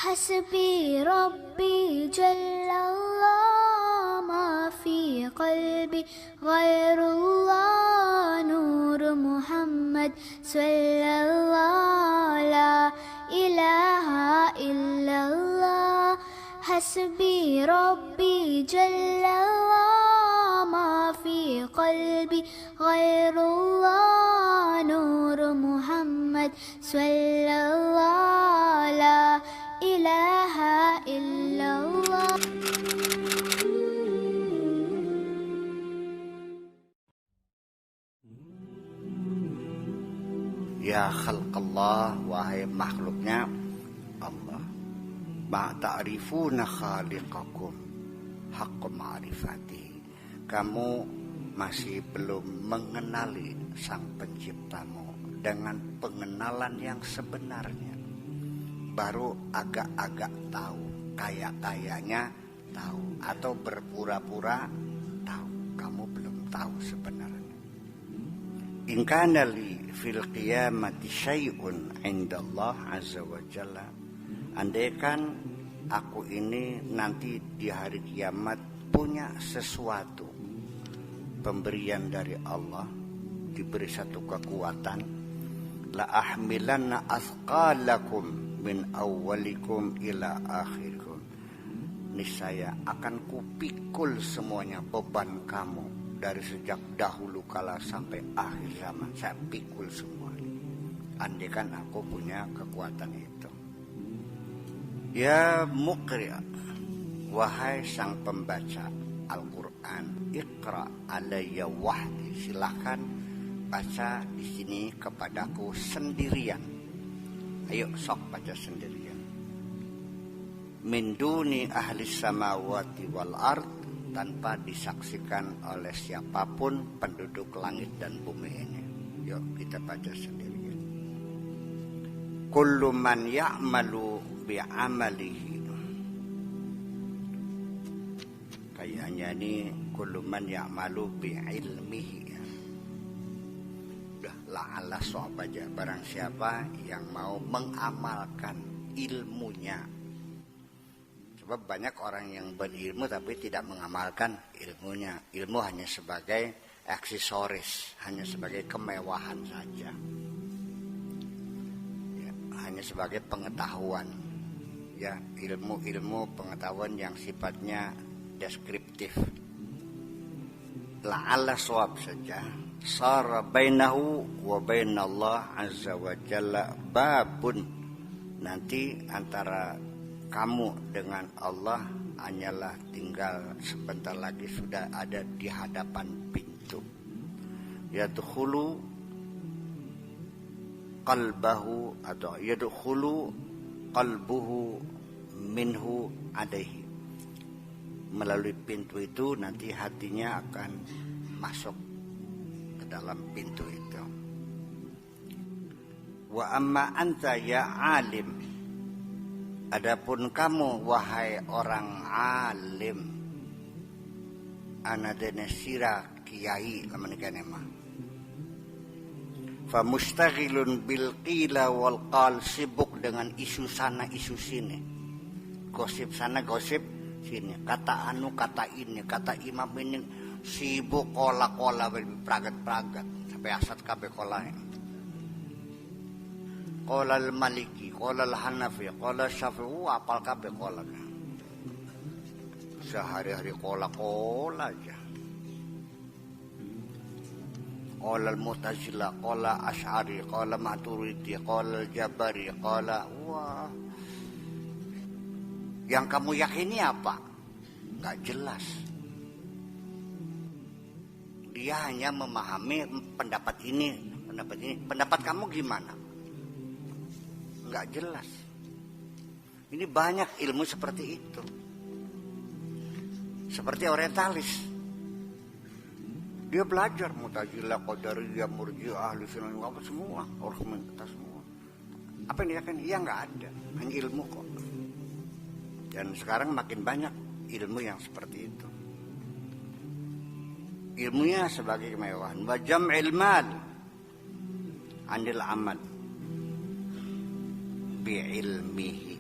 حسبي ربي جل الله ما في قلبي غير الله نور محمد صلى الله لا إله إلا الله حسبي ربي جل الله ما في قلبي غير الله نور محمد صلى الله لا إله إلا الله. Ya khalqallah, wahai makhluknya Allah, ma ta'rifuna khaliqakum haqqa ma'rifati. Kamu masih belum mengenali sang penciptamu dengan pengenalan yang sebenarnya. Baru agak-agak tahu, kayak-kayaknya tahu, atau berpura-pura tahu. Kamu belum tahu sebenarnya. In kana li fil qiyamati syai'un 'inda Allah azza wa jalla. Andaikan aku ini nanti di hari kiamat punya sesuatu pemberian dari Allah, diberi satu kekuatan, la ahmilanna athqalakum min awwalikum ila akhirikum. Niscaya akan kupikul semuanya beban kamu dari sejak dahulu kala sampai akhir zaman. Saya pikul semua. Andaikan aku punya kekuatan itu. Ya muqri', wahai sang pembaca Al-Quran, iqra alayya wahdi, silahkan baca di sini kepadaku sendirian. Ayo sok baca sendirian. Min duni ahli samawati wal ard, tanpa disaksikan oleh siapapun penduduk langit dan bumi ini. Yuk kita baca sendirian. Kullu man ya'malu bi'amalihi. Kayaknya ini kullu man ya'malu bi'ilmihi. La'alla so'ab aja, barang siapa yang mau mengamalkan ilmunya. Sebab banyak orang yang berilmu tapi tidak mengamalkan ilmunya. Ilmu hanya sebagai aksesoris, hanya sebagai kemewahan saja, ya, hanya sebagai pengetahuan. Ya, ilmu pengetahuan yang sifatnya deskriptif. La'alla so'ab saja. Sara bainahu wa bainallah azza wa jalla babun. Nanti antara kamu dengan Allah hanyalah tinggal sebentar lagi sudah ada di hadapan pintu. Yadkhulu qalbahu atau yadkhulu qalbuhu minhu alaihi. Melalui pintu itu nanti hatinya akan masuk dalam pintu itu. Wa amma anta ya alim, adapun kamu wahai orang alim, anadene sira kiai lamanikane mah, fa mustaghilun bil qila wal qal, sibuk dengan isu sana isu sini, gosip sana gosip sini, kata anu kata ini, kata imam ini, sibuk kola-kola pragat-pragat sampai asat kabeh kola. Kola al-Maliki, kola al-Hanafi, kola Syafi'i, apal kabeh kola. Sehari-hari kola-kola aja. Kola al-Mu'tazilah, kola Asy'ari, kola Maturidi, kola al-Jabari, kola wah. Yang kamu yakini apa? Enggak jelas. Dia hanya memahami pendapat ini. Pendapat kamu gimana? Enggak jelas. Ini banyak ilmu seperti itu. Seperti orientalis. Dia belajar Mu'tazilah, Qadariyah, Murji'ah, Ahli Sunnah, apa semua, orang kita semua. Apa yang dia kan? Iya enggak ada, hanya ilmu kok. Dan sekarang makin banyak ilmu yang seperti itu. Ilmunya sebagai kemewahan. Wa jam'il mal anil amal bi'ilmihi.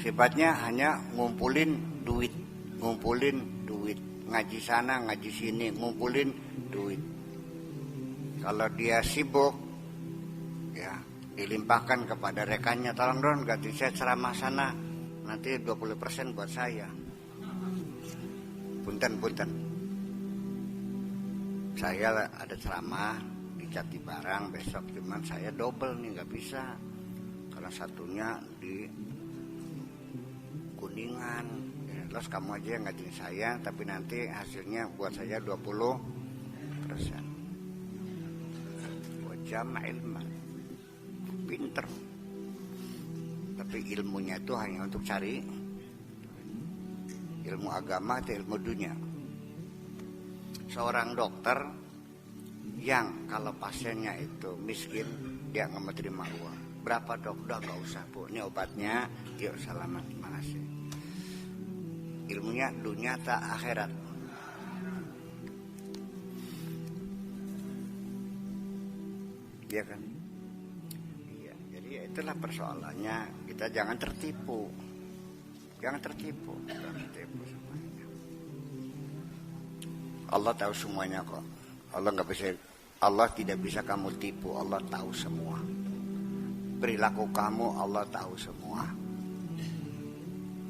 Sifatnya hanya ngumpulin duit, ngaji sana, ngaji sini, ngumpulin duit. Kalau dia sibuk, ya dilimpahkan kepada rekannya, tolong dong ganti saya ceramah sana, nanti 20% buat saya. Punten. Saya ada ceramah di Jati Barang besok, cuman saya double nih, nggak bisa. Karena satunya di Kuningan. Ya, terus kamu aja yang ngajarin saya, tapi nanti hasilnya buat saya 20%. Wajam ilmu, pinter. Tapi ilmunya itu hanya untuk cari ilmu agama atau ilmu dunia. Seorang dokter yang kalau pasiennya itu miskin, dia nggak mau terima uang. Berapa dok? Udah nggak usah bu, ini obatnya, yuk selamat, terima kasih. Ilmunya dunia tak akhirat. Iya kan? Iya. Jadi itulah persoalannya. Kita jangan tertipu. Jangan tertipu semuanya. Allah tahu semuanya kok. Allah tidak bisa kamu tipu. Allah tahu semua. Perilaku kamu Allah tahu semua.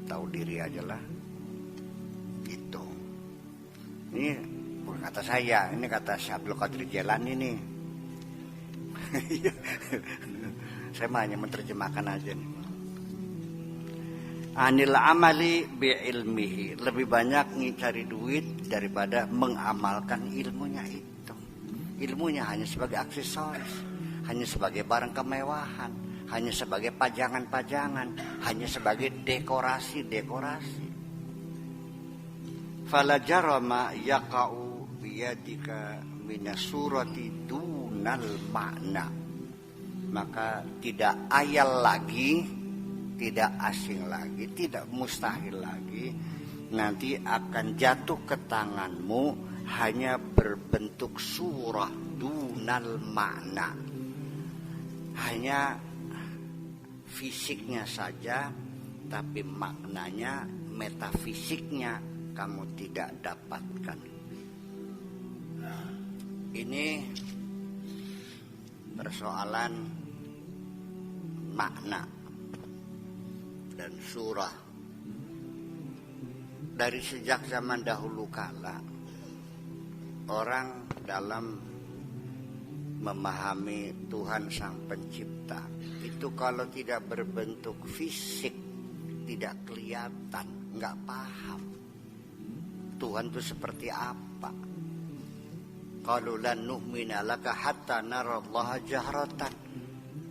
Tahu diri aja lah. Gitu. Ini bukan kata saya, ini kata Syekh Abdul Qadir Jailani nih. Saya hanya menerjemahkan aja nih. Anil amali bi ilmihi, lebih banyak cari duit daripada mengamalkan ilmunya itu. Ilmunya hanya sebagai aksesoris, hanya sebagai barang kemewahan, hanya sebagai pajangan-pajangan, hanya sebagai dekorasi-dekorasi. Fala jarama yaqa'u biyadika minasurati dunal makna. Maka tidak ayal lagi, tidak asing lagi, tidak mustahil lagi, nanti akan jatuh ke tanganmu hanya berbentuk surah dunal makna, hanya fisiknya saja, tapi maknanya, metafisiknya kamu tidak dapatkan. Ini persoalan makna dan surah. Dari sejak zaman dahulu kala, orang dalam memahami Tuhan Sang Pencipta itu kalau tidak berbentuk fisik, tidak kelihatan, nggak paham Tuhan itu seperti apa. Qalu lan nu'mina laka hatta narallaha jahratan.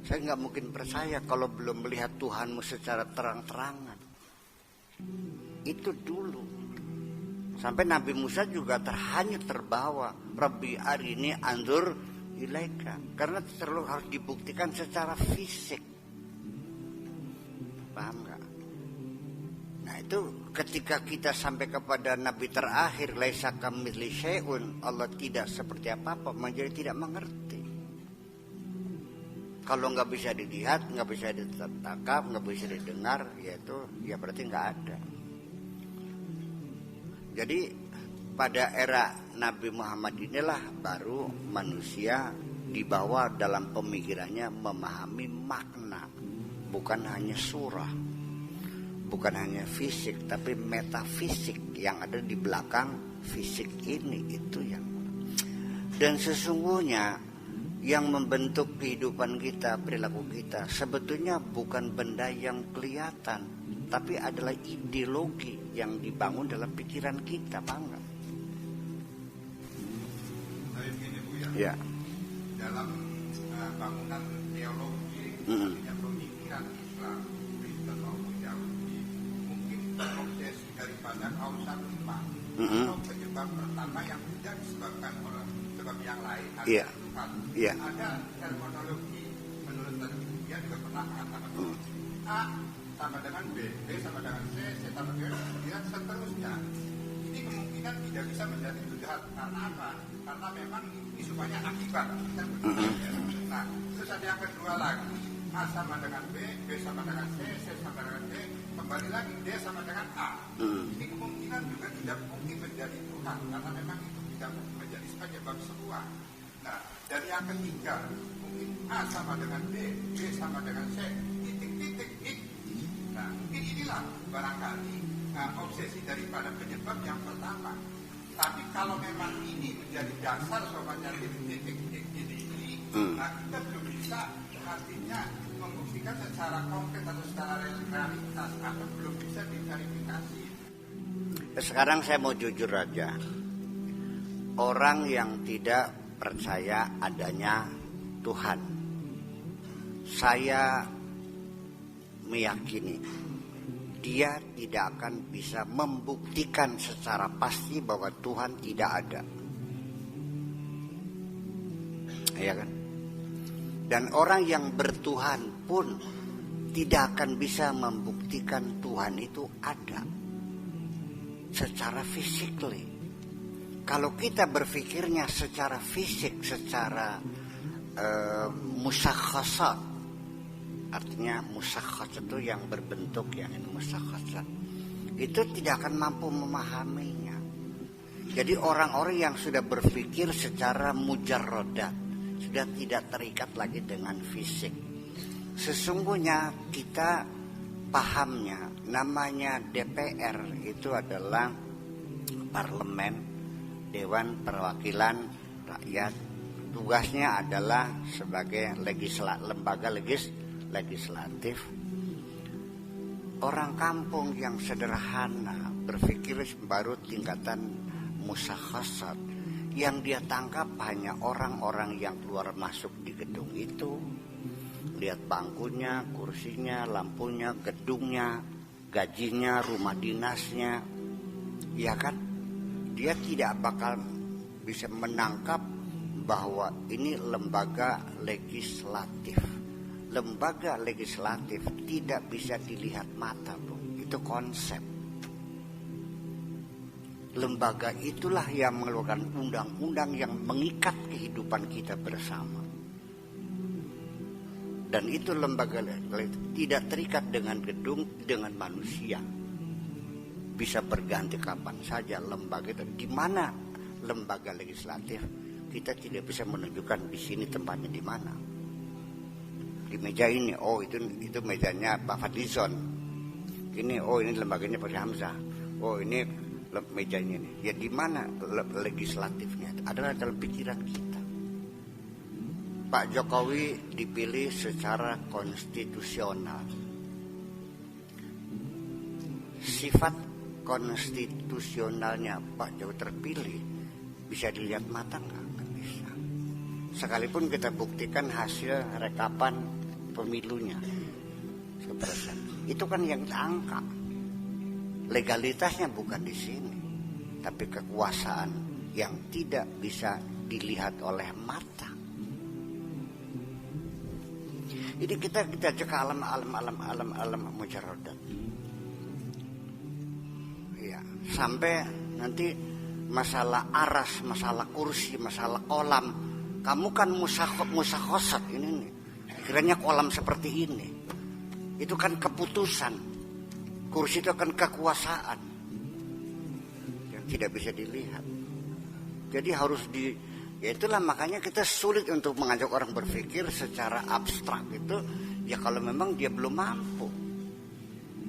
Saya nggak mungkin percaya kalau belum melihat Tuhanmu secara terang-terangan. Itu dulu. Sampai Nabi Musa juga terhanyut, terbawa. Rabbi arini anzur ilaika. Karena terlalu harus dibuktikan secara fisik. Paham nggak? Nah itu ketika kita sampai kepada Nabi terakhir, laisa kamitsli syai'un, Allah tidak seperti apa-apa, menjadi tidak mengerti. Kalau nggak bisa dilihat, nggak bisa ditangkap, nggak bisa didengar, ya berarti nggak ada. Jadi pada era Nabi Muhammad inilah baru manusia dibawa dalam pemikirannya memahami makna, bukan hanya surah, bukan hanya fisik, tapi metafisik yang ada di belakang fisik ini, itu yang. Dan sesungguhnya yang membentuk kehidupan kita, perilaku kita, sebetulnya bukan benda yang kelihatan, tapi adalah ideologi yang dibangun dalam pikiran kita, bangga. Ya. Dalam bangunan teologi, pemikiran Islam, Kristen maupun Yahudi, mungkin proses daripada kausa lima atau penyebab pertama yang tidak disebabkan oleh sebab yang lain adalah Tuhan. Ada terminologi menurut dia juga pernah mengatakan A sama dengan B, B sama dengan C, C sama dengan D, dan seterusnya. Ini kemungkinan tidak bisa menjadi tujuan. Karena apa? Karena memang ini semuanya akibat. Nah, terus ada yang kedua lagi, A sama dengan B, B sama dengan C, C sama dengan D. kembali lagi D sama dengan A. Ini kemungkinan juga tidak mungkin menjadi Tuhan karena memang itu tidak mungkin menjadi penyebab semua. Nah, dan yang ketiga mungkin A sama dengan D, B sama dengan C, titik-titik X. Nah, mungkin inilah barangkali obsesi daripada penyebab yang pertama. Tapi kalau memang ini menjadi dasar sobatnya titik-titik X ini, nah kita belum bisa artinya membuktikan secara konkret atau secara realitas atau belum bisa diverifikasi. Sekarang saya mau jujur aja. Orang yang tidak percaya adanya Tuhan, saya meyakini dia tidak akan bisa membuktikan secara pasti bahwa Tuhan tidak ada. Ya kan? Dan orang yang bertuhan pun tidak akan bisa membuktikan Tuhan itu ada secara physically. Kalau kita berpikirnya secara fisik, secara musyakhasat, artinya musyakhasat itu yang berbentuk, yang itu musyakhasat, itu tidak akan mampu memahaminya. Jadi orang-orang yang sudah berpikir secara mujarradat, sudah tidak terikat lagi dengan fisik. Sesungguhnya kita pahamnya, namanya DPR itu adalah parlemen, Dewan Perwakilan Rakyat. Tugasnya adalah sebagai lembaga legislatif. Orang kampung yang sederhana berpikir baru tingkatan musyakhasat. Yang dia tangkap hanya orang-orang yang keluar masuk di gedung itu. Lihat bangkunya, kursinya, lampunya, gedungnya, gajinya, rumah dinasnya. Ya kan? Dia tidak bakal bisa menangkap bahwa ini lembaga legislatif. Lembaga legislatif tidak bisa dilihat mata, bro. Itu konsep. Lembaga itulah yang mengeluarkan undang-undang yang mengikat kehidupan kita bersama. Dan itu lembaga tidak terikat dengan gedung, dengan manusia. Bisa berganti kapan saja lembaga itu. Di mana lembaga legislatif? Kita tidak bisa menunjukkan di sini tempatnya di mana. Di meja ini, oh itu mejanya Pak Fadlizon. Ini, oh ini lembaganya Pak Hamzah. Oh ini mejanya ini. Ya di mana legislatifnya? Adalah dalam pikiran kita. Pak Jokowi dipilih secara konstitusional. Sifat konstitusionalnya Pak Jokowi terpilih bisa dilihat mata nggak? Bisa. Sekalipun kita buktikan hasil rekapan pemilunya, itu kan yang angka. Legalitasnya bukan di sini, tapi kekuasaan yang tidak bisa dilihat oleh mata. Ini kita cek alam mujarradat. Ya, sampai nanti masalah aras, masalah kursi, masalah kolam. Kamu kan musakhosat ini nih. Kiranya kolam seperti ini. Itu kan keputusan. Kursi itu kan kekuasaan yang tidak bisa dilihat. Jadi harus ya itulah makanya kita sulit untuk mengajak orang berpikir secara abstrak itu. Ya kalau memang dia belum mampu.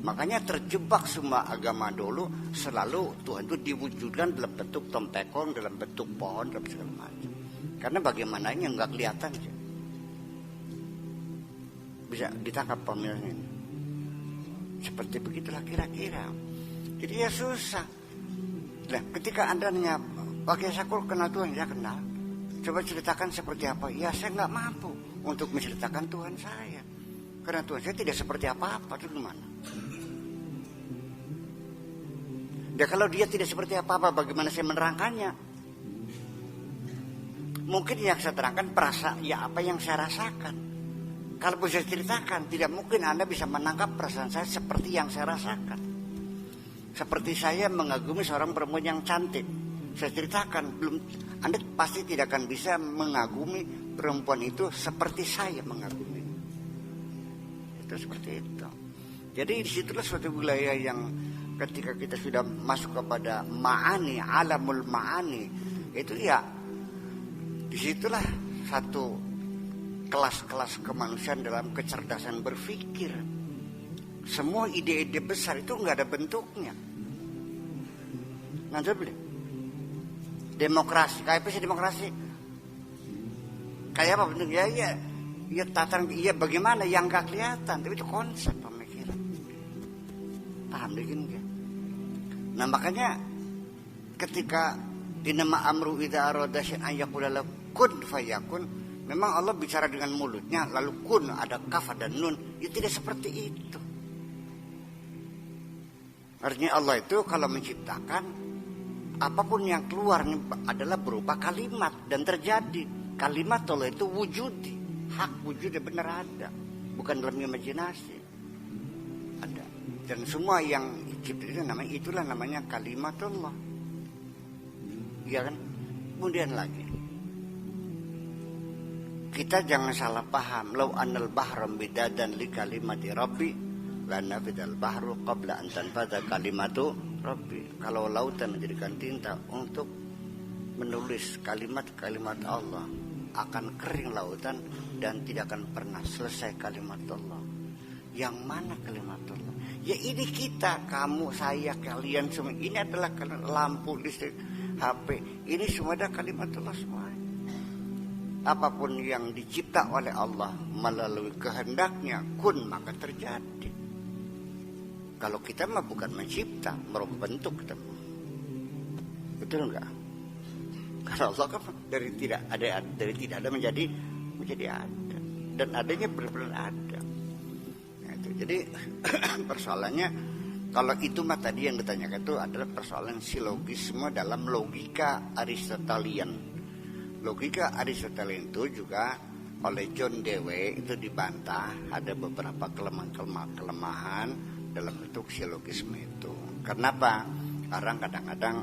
Makanya terjebak semua agama dulu selalu Tuhan itu diwujudkan dalam bentuk tompekong, dalam bentuk pohon, dalam segala macam. Karena bagaimananya nggak kelihatan sih. Bisa ditangkap pemirsa ini. Seperti begitulah kira-kira. Jadi ya susah. Nah, ketika Anda nanya, oke saya kenal Tuhan, ya kenal. Coba ceritakan seperti apa? Ya saya nggak mampu untuk menceritakan Tuhan saya. Karena Tuhan saya tidak seperti apa-apa, itu gimana? Dan kalau dia tidak seperti apa-apa, bagaimana saya menerangkannya? Mungkin yang saya terangkan perasaan, ya apa yang saya rasakan. Kalau bisa ceritakan, tidak mungkin Anda bisa menangkap perasaan saya seperti yang saya rasakan. Seperti saya mengagumi seorang perempuan yang cantik. Saya ceritakan, Anda pasti tidak akan bisa mengagumi perempuan itu seperti saya mengagumi. Itu seperti itu. Jadi disitulah suatu wilayah yang ketika kita sudah masuk kepada ma'ani, alamul ma'ani, itu ya disitulah satu kelas-kelas kemanusiaan dalam kecerdasan berpikir. Semua ide-ide besar itu nggak ada bentuknya. Nanti beli demokrasi, kayak apa sih demokrasi? Kayak apa bentuknya? Ya tataran, iya bagaimana yang nggak kelihatan, tapi itu konsep pemikiran. Paham begini kan? Nah makanya ketika dinama amru idza arada syai'an yaqulu lahu kun fayakun, memang Allah bicara dengan mulutnya, lalu kun ada kaf dan nun, itu tidak seperti itu. Artinya Allah itu kalau menciptakan, apapun yang keluar adalah berupa kalimat dan terjadi. Kalimat Allah itu wujudi, hak wujudnya benar ada, bukan dalam imajinasi. Ada. Dan semua yang dicipta itu itulah namanya kalimat Allah. Iya kan? Kemudian lagi, kita jangan salah paham. Lau anal bahram bidadan li kalimati rabbi lanafidal bahru qabla an tanfadha kalimatu rabbi. Kalau lautan menjadikan tinta untuk menulis kalimat-kalimat Allah, akan kering lautan dan tidak akan pernah selesai kalimat Allah. Yang mana kalimat Allah? Ya ini kita, kamu, saya, kalian semua. Ini adalah lampu, listrik, HP. Ini semua ada kalimat Allah semua. Apapun yang dicipta oleh Allah melalui kehendaknya, kun maka terjadi. Kalau kita mah bukan mencipta, merubah bentuk kita. Betul enggak? Karena Allah kan dari tidak ada menjadi ada, dan adanya benar-benar ada. Nah, itu. Jadi persoalannya kalau itu mah tadi yang ditanyakan itu adalah persoalan silogisme dalam logika Aristotelian. Logika Aristotelian itu juga oleh John Dewey itu dibantah, ada beberapa kelemahan dalam bentuk silogisme itu. Kenapa? Orang kadang-kadang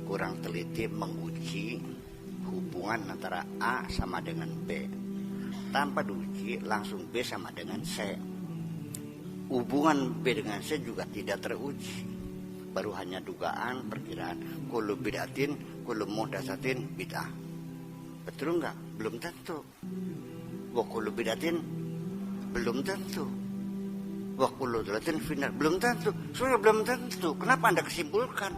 kurang teliti menguji hubungan antara A sama dengan B. Tanpa diuji langsung B sama dengan C. Hubungan B dengan C juga tidak teruji. Baru hanya dugaan, perkiraan. Kullu bid'atin, kullu muhdatsatin bid'ah. Betul enggak? Belum tentu. Wa kullu bid'atin belum tentu. Wa kullu dhalatin finnar belum tentu. Sudah belum tentu. Kenapa Anda kesimpulkan?